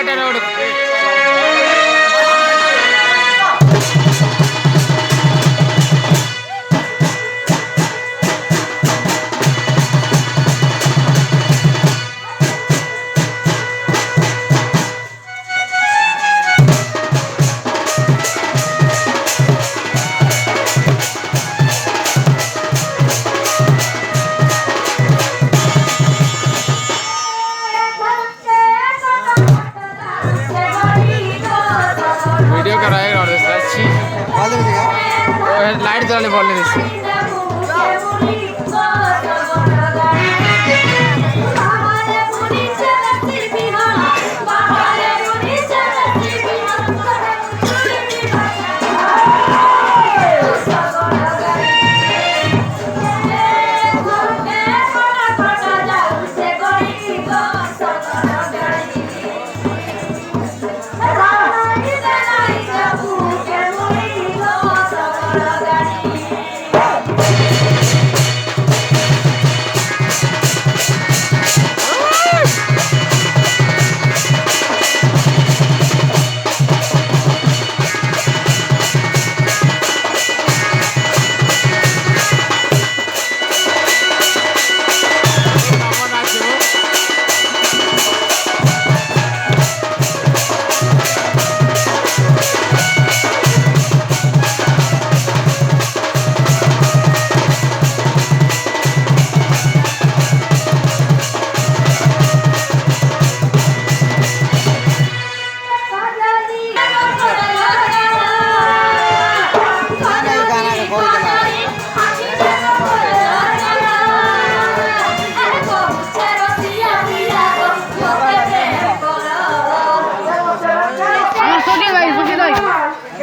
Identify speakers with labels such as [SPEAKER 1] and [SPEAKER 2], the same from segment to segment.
[SPEAKER 1] పెట్టాడు वीडियो कराएगा और अच्छी लाइट चलाने बोलने दीजिए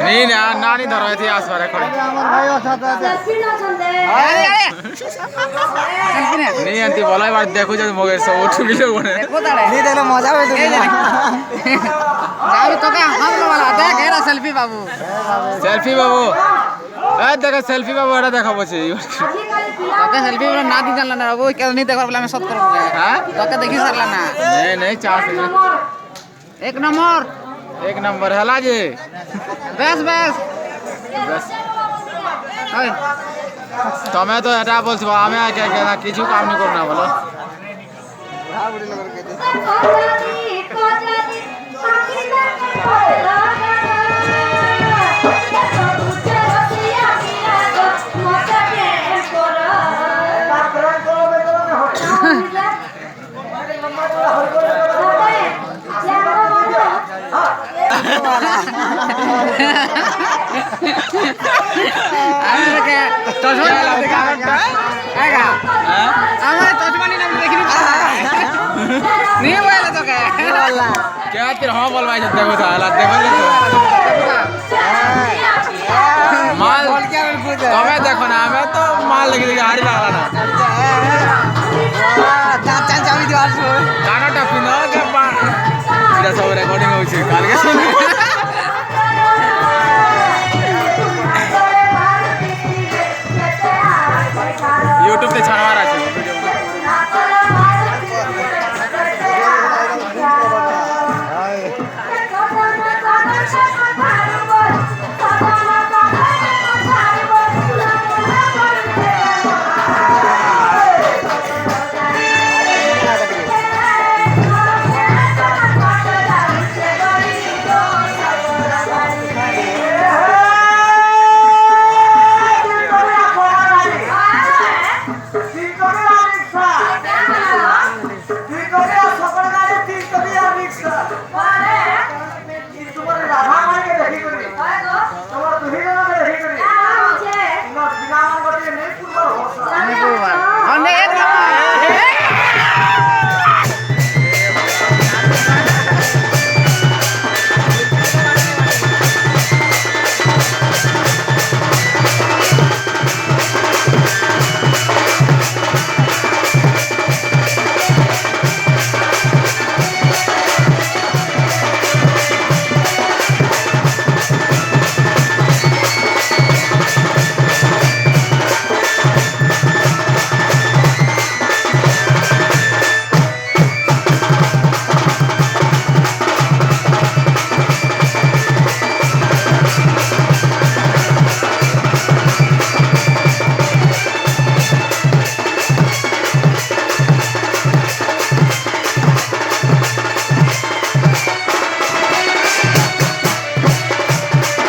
[SPEAKER 1] नहीं ना नानी धर थी आसपास नहीं आंटी बोला बार देखो जब मगर सब उठ भी लोग ने नहीं देखो मजा आवे तो क्या हम लोग वाला देख एरा सेल्फी बाबू ए देखो सेल्फी बाबू एरा देखा बचे तोके सेल्फी वाला ना दी जानला ना बाबू के नहीं देखो बोला मैं सब करूं हां तोके देखि सरला ना नहीं चास एक नंबर हला जे बस तमें तो এটা বলছো আমি কিছু কাম নি করব না বলো क्या तेरे हाँ बोल भाई देखो था हालात देखो माल तुम्हें देखो ना हमें तो माल लगी थी गाड़ी लगा ना गाना टपी ना जब इधर सब रिकॉर्डिंग हो चुकी काल के सुन YouTube पे छानवा रहा